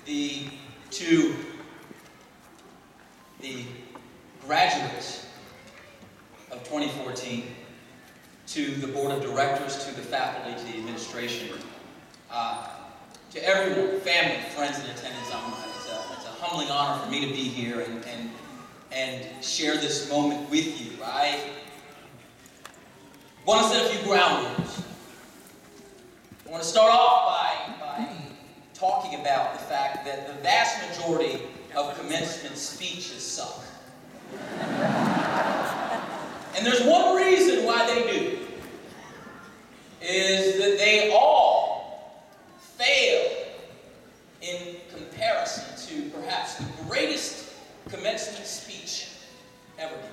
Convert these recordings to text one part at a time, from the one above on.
to the graduates of 2014, to the board of directors, to the faculty, to the administration, to everyone, family, friends in attendance. It's a humbling honor for me to be here and share this moment with you. I want to set a few ground rules. I want to start off by talking about the fact that the vast majority of commencement speeches suck. And there's one reason why they do, is that they all fail in comparison to perhaps the greatest commencement speech ever given.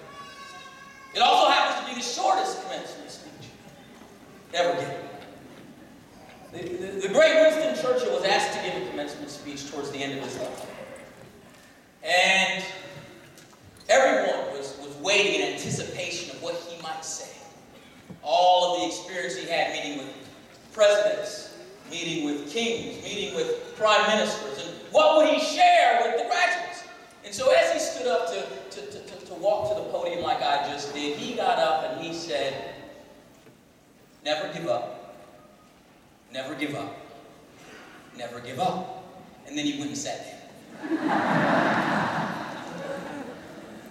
It also happens to be the shortest commencement speech ever given. The great Winston Churchill was asked to give a commencement speech towards the end of his life. And everyone was waiting in anticipation of what he might say. All of the experience he had meeting with presidents, meeting with kings, meeting with prime ministers, and what would he share with the graduates? And so as he stood up to walk to the podium like I just did, he got up and he said, "Never give up, never give up, never give up." And then he went and sat down.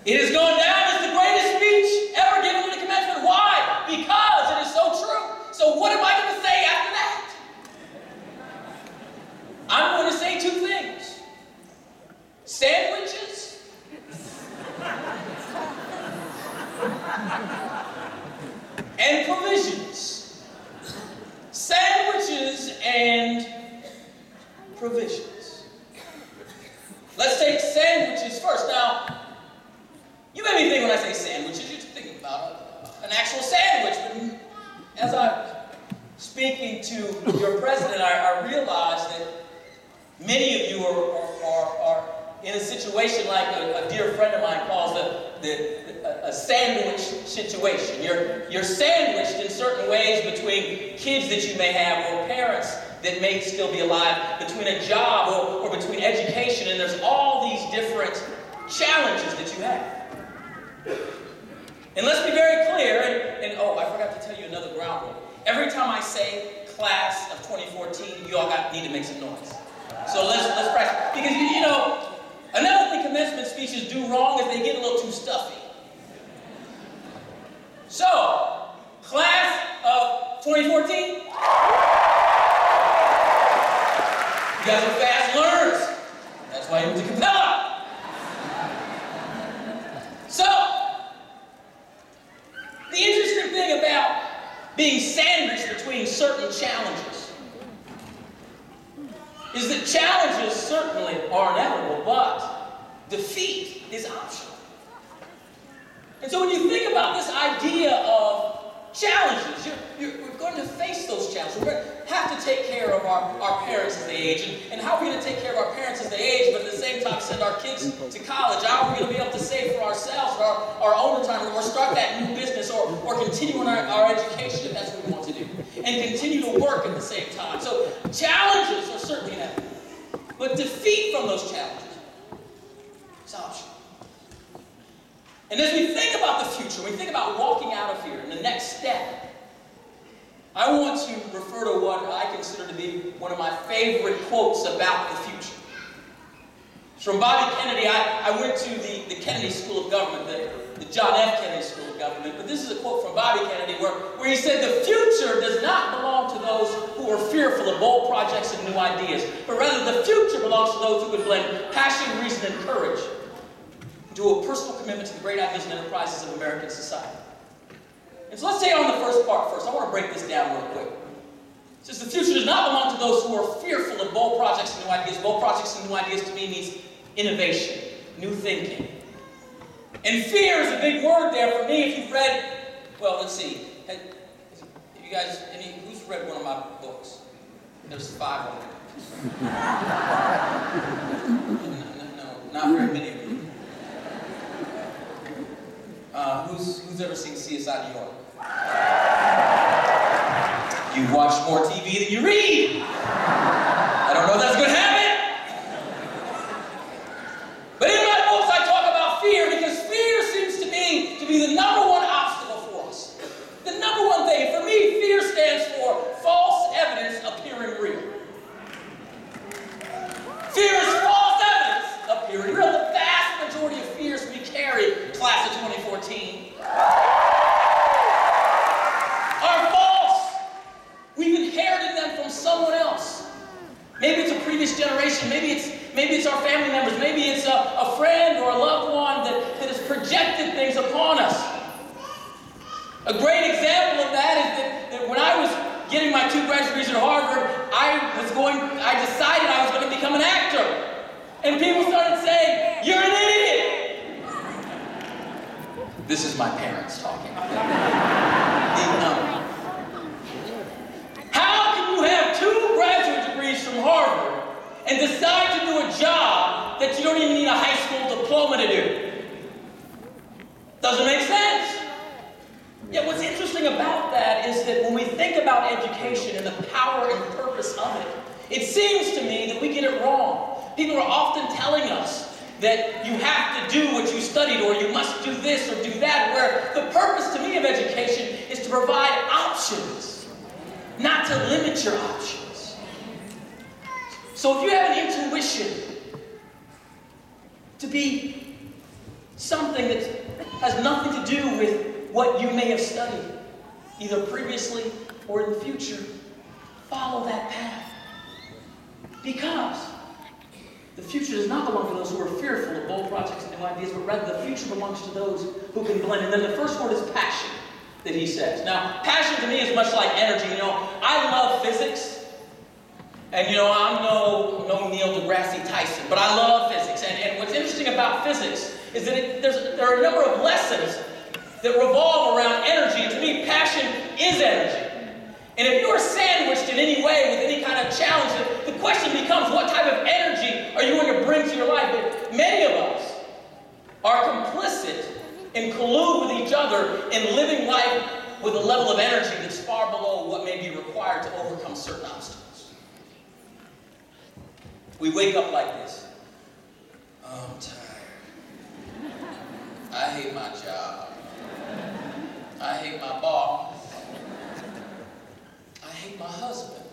It has gone down as the greatest speech ever given at a commencement. Why? Because it is so true. So what am I going to say after that? I'm going to say two things. Sandwiches and provisions. Sandwiches and provisions. Let's take sandwiches first. Now, you may be thinking when I say sandwiches, you're thinking about an actual sandwich. But as I'm speaking to your president, I realize that many of you are in a situation like a dear friend of mine calls a sandwich situation. You're sandwiched in certain ways between kids that you may have or parents that may still be alive, between a job or between education, and there's all these different challenges that you have. And let's be very clear, and oh, I forgot to tell you another ground rule. Every time I say class of 2014, you all need to make some noise. So let's practice. Because, you know, another thing commencement speeches do wrong is they get a little too stuffy. So, class of 2014, you guys are fast learners. That's why you went to Capella. So, the interesting thing about being sandwiched between certain challenges is that challenges certainly are inevitable, but defeat is optional. And so when you think about this idea of challenges, we're going to face those challenges. We're going to have to take care of our parents as they age. And how are we going to take care of our parents as they age, but at the same time send our kids to college? How are we going to be able to save for ourselves, for our own retirement, or start that new business, or continue on our education if that's what we want to do, and continue to work at the same time? So challenges are certainly inevitable. But defeat from those challenges is optional. And as we think about the future, we think about walking out of here and the next step, I want to refer to what I consider to be one of my favorite quotes about the future. It's from Bobby Kennedy. I went to the Kennedy School of Government, the John F. Kennedy School of Government, but this is a quote from Bobby Kennedy where he said, "The future does not belong to those who are fearful of bold projects and new ideas, but rather the future belongs to those who would blend passion, reason, and courage into a personal commitment to the great ideas and enterprises of American society." And so let's say on the first part first. I want to break this down real quick. It says the future does not belong to those who are fearful of bold projects and new ideas. Bold projects and new ideas to me means innovation, new thinking. And fear is a big word there for me. If you've read, well, let's see. Have you guys, who's read one of my books? There's 5 of them. No, not very many of you. Who's ever seen CSI New York? You watch more TV than you read. I don't know if that's a good habit. class of 2014 are false. We've inherited them from someone else. Maybe it's a previous generation. Maybe it's our family members. Maybe it's a friend or a loved one that has projected things upon us. A great example of that is that when I was getting my 2 graduate degrees at Harvard, I decided I was going to become an actor. And people started saying, "You're an idiot." This is my parents talking. How can you have 2 graduate degrees from Harvard and decide to do a job that you don't even need a high school diploma to do? Doesn't make sense. Yet what's interesting about that is that when we think about education and the power and purpose of it, it seems to me that we get it wrong. People are often telling us that you have to do what you studied, or you must do this or do that, where the purpose to me of education is to provide options, not to limit your options. So if you have an intuition to be something that has nothing to do with what you may have studied, either previously or in the future, follow that path. Because the future does not belong to those who are fearful of bold projects and new ideas, but rather the future belongs to those who can blend. And then the first word is passion, that he says. Now, passion to me is much like energy. I love physics. And I'm no Neil deGrasse Tyson, but I love physics. And what's interesting about physics is that there are a number of lessons that revolve around energy. And to me, passion is energy. And if you are sandwiched in any way with any kind of challenge, the question becomes, what type of energy are you going to bring to your life? But many of us are complicit and collude with each other in living life with a level of energy that's far below what may be required to overcome certain obstacles. We wake up like this. Oh, I'm tired. I hate my job. I hate my boss. I hate my husband.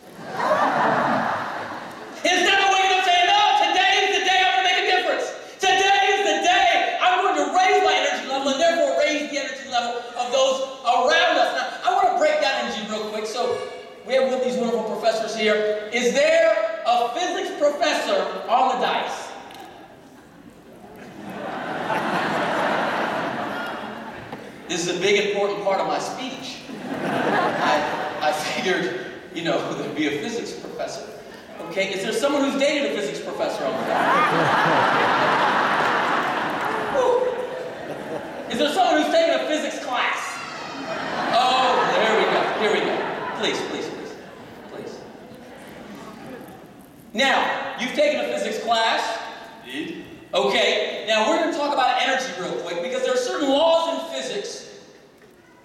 Instead of waking up saying, "No, today is the day I'm going to make a difference. Today is the day I'm going to raise my energy level and therefore raise the energy level of those around us." Now, I want to break down energy real quick. So we have one of these wonderful professors here. Is there a physics professor on the dais? This is a big, important part of my speech. I figured, there'd be a physics professor. Okay, is there someone who's dated a physics professor on the phone? Is there someone who's taken a physics class? Oh, there we go. Here we go. Please. Now, you've taken a physics class. Indeed. Okay, now we're going to talk about energy real quick, because there are certain laws in physics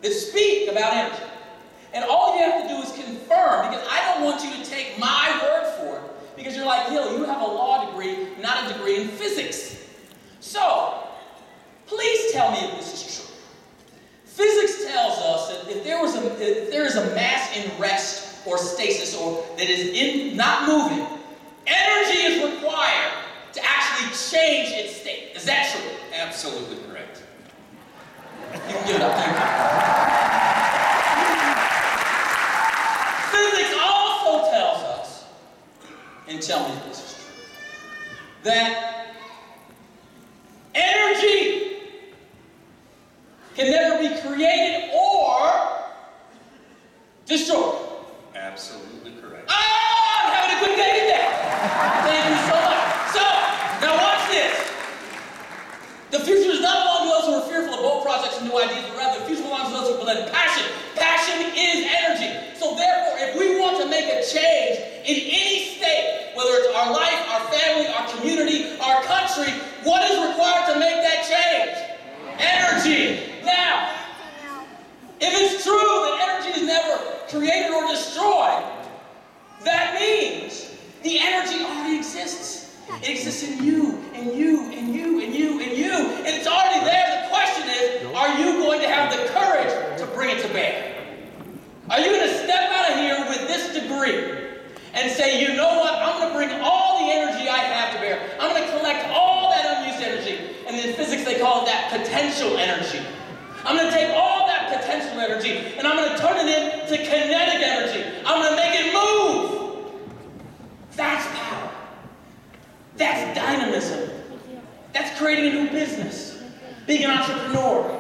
that speak about energy. And all you have to do is confirm, because I don't want you to take my word for it, because you're like, Hill, you have a law degree, not a degree in physics. So, please tell me if this is true. Physics tells us that if there is a mass in rest or stasis, or that is not moving, energy is required to actually change its state. Is that true? Absolutely correct. You can give it up. Thank you. Physics also tells us, and tell me if this is true, that energy can never be created or destroyed. Absolutely correct. I'm having a good day today. Thank you so much. So, now watch this. The future does not belong to those who are fearful of bold projects and new ideas, but rather the future belongs to those who believe in passion. Passion is energy. So therefore, if we want to make a change in any state, whether it's our life, our family, our community, our country, what is required to make that change? Energy. Now, if it's true that energy is never created or destroyed, that means the energy already exists. It exists in you, and you, and you, and you, and you. And it's already there. The question is, are you going to have the courage to bring it to bear? Are you going to step out of here with this degree and say, you know what, I'm going to bring all the energy I have to bear. I'm going to collect all that unused energy. And in physics, they call it that potential energy. I'm going to take all that potential energy and I'm going to turn it into kinetic energy. I'm going to make it move. That's power. That's dynamism. That's creating a new business. Being an entrepreneur.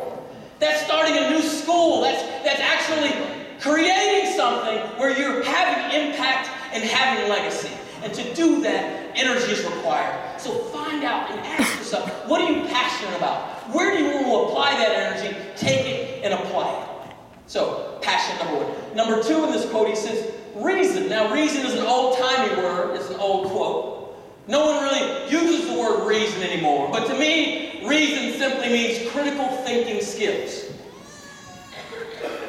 That's starting a new school. That's actually creating something where you're having impact and having legacy. And to do that, energy is required. So find out and ask yourself, what are you passionate about? Where do you want to apply that energy? Take it and apply it. So, passion, number one. Number two in this quote, he says, reason. Now, reason is an old-timey word. It's an old quote. No one really uses the word reason anymore. But to me, reason simply means critical thinking skills.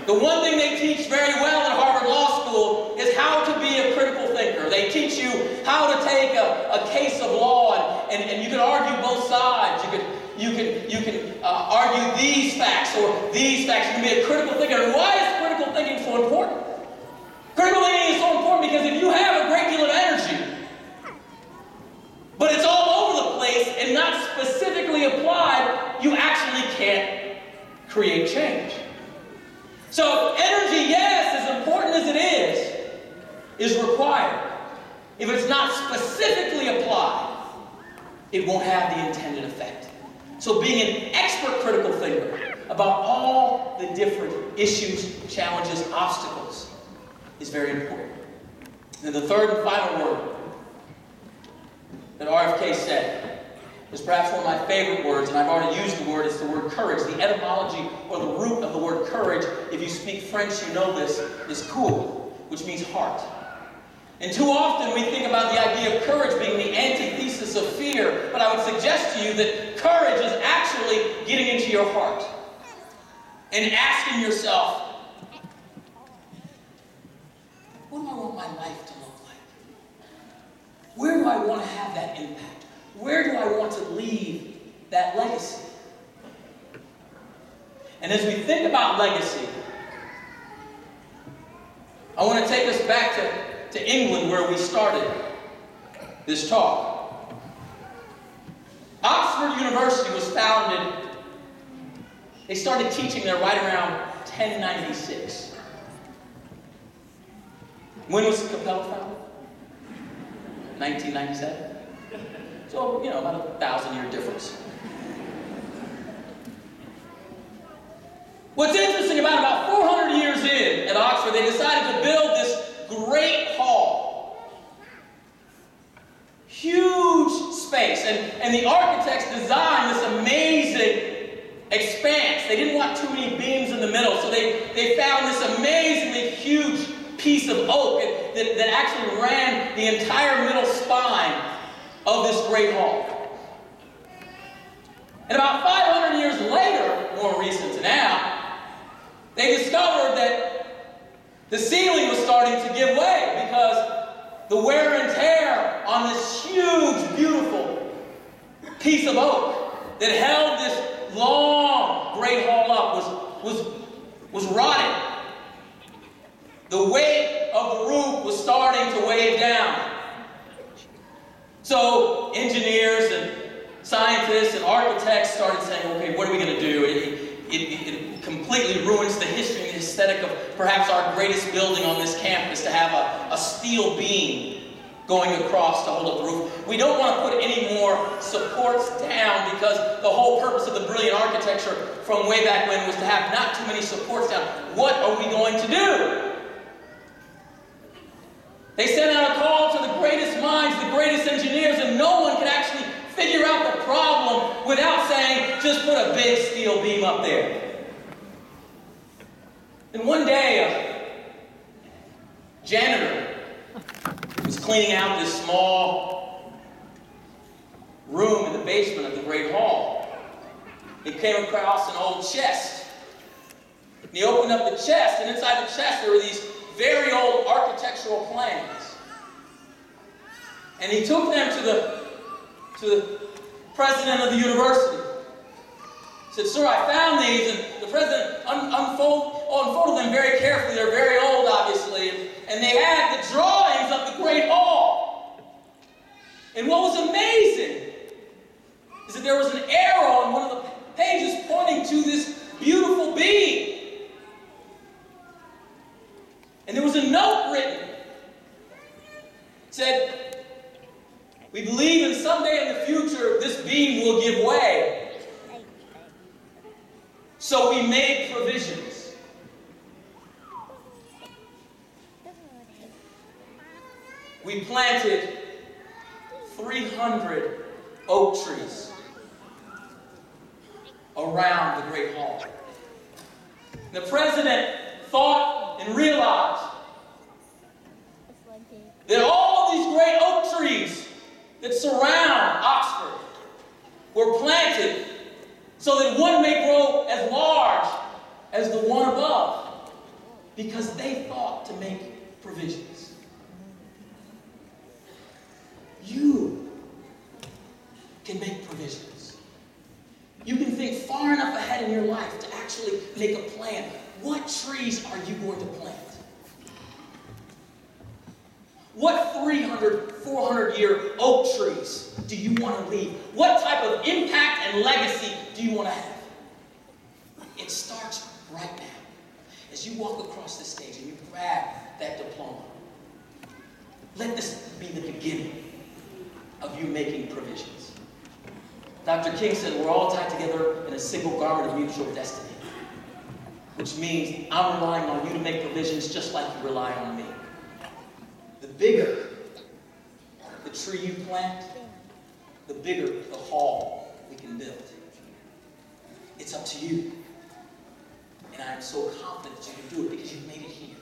The one thing they teach very well at Harvard Law School is how to be a critical thinker. They teach you how to take a case of law and you can argue both sides. You can argue these facts or these facts. You can be a critical thinker. And why is critical thinking so important? Critical thinking is so important because if you have a great deal of energy, but it's all over the place and not specifically applied, you actually can't create change. So energy, yes, as important as it is required. If it's not specifically applied, it won't have the intended effect. So being an expert critical thinker about all the different issues, challenges, obstacles is very important. And the third and final word that RFK said is perhaps one of my favorite words, and I've already used the word, it's the word courage. The etymology or the root of the word courage, if you speak French, you know this, is cool, which means heart. And too often we think about the idea of courage being the antithesis of fear, but I would suggest to you that courage is actually getting into your heart and asking yourself, what do I want my life to look like? Where do I want to have that impact? Where do I want to leave that legacy? And as we think about legacy, I want to take us back to England where we started this talk. Oxford University was founded, they started teaching there right around 1096. When was Capella founded? 1997? So, about a 1,000-year difference. What's interesting about 400 years in at Oxford, they decided to build this great hall. Huge space. And the architects designed this amazing expanse. They didn't want too many beams in the middle, so they found this amazingly huge piece of oak that actually ran the entire middle spine of this great hall. And about 500 years later, more recent to now, they discovered that the ceiling was starting to give way because the wear and tear on this huge, beautiful piece of oak that held this long great hall up was rotting. The weight of the roof was starting to weigh it down. So engineers and scientists and architects started saying, okay, what are we going to do? It completely ruins the history and the aesthetic of perhaps our greatest building on this campus to have a steel beam going across to hold up the roof. We don't want to put any more supports down because the whole purpose of the brilliant architecture from way back when was to have not too many supports down. What are we going to do? They sent out a call to the greatest minds, the greatest engineers, and no one could actually figure out the problem without saying, just put a big steel beam up there. And one day, a janitor was cleaning out this small room in the basement of the Great Hall. He came across an old chest. And he opened up the chest, and inside the chest there were these very old architectural plans. And he took them to the president of the university. He said, sir, I found these, and the president unfolded them very carefully. They're very old, obviously, and they had the drawings of the Great Hall. And what was amazing is that there was an arrow on one of pages pointing to this beautiful being. And there was a note written. It said, we believe in someday in the future this being will give way. So we made provisions. We planted 300 oak trees around the Great Hall. The president thought and realized that all of these great oak trees that surround Oxford were planted so that one may grow as large as the one above, because they thought to make provisions. You can make provisions. You can think far enough ahead in your life to actually make a plan. What trees are you going to plant? What 300, 400-year oak trees do you want to leave? What type of impact and legacy do you want to have? It starts right now. As you walk across the stage and you grab that diploma, let this be the beginning of you making provisions. Dr. King said we're all tied together in a single garment of mutual destiny, which means I'm relying on you to make provisions just like you rely on me. The bigger the tree you plant, the bigger the hall we can build. It's up to you. And I am so confident that you can do it because you've made it here.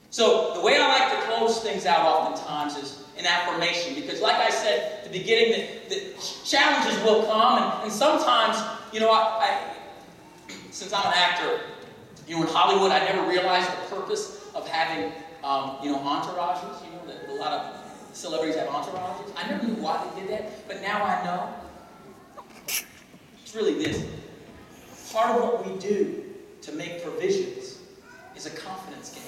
So the way I like to close things out oftentimes is an affirmation, because like I said at the beginning, the challenges will come, and sometimes, since I'm an actor, in Hollywood, I never realized the purpose of having, entourages. That a lot of celebrities have entourages. I never knew why they did that, but now I know. It's really this. Part of what we do to make provisions is a confidence game.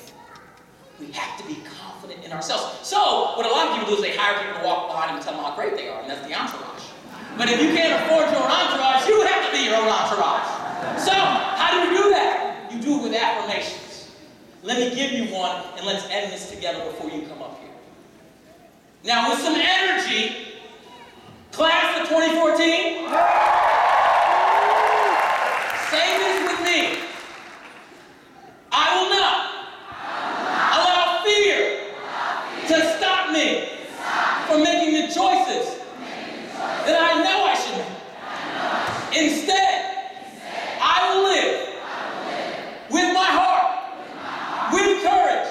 We have to be confident in ourselves. So, what a lot of people do is they hire people to walk behind them and tell them how great they are, and that's the entourage. But if you can't afford your own entourage, you have to be your own entourage. So, how do you do that? You do it with affirmations. Let me give you one, and let's end this together before you come up here. Now, with some energy, class of 2014, say this with me. I will not allow fear to stop me from making the choices that I know I should make. Instead, I will live with my heart, with courage,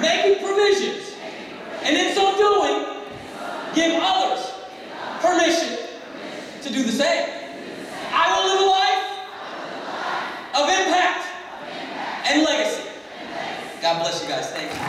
making provisions, and in so doing, give others permission to do the same. I will live a life of impact and legacy. God bless you guys. Thank you.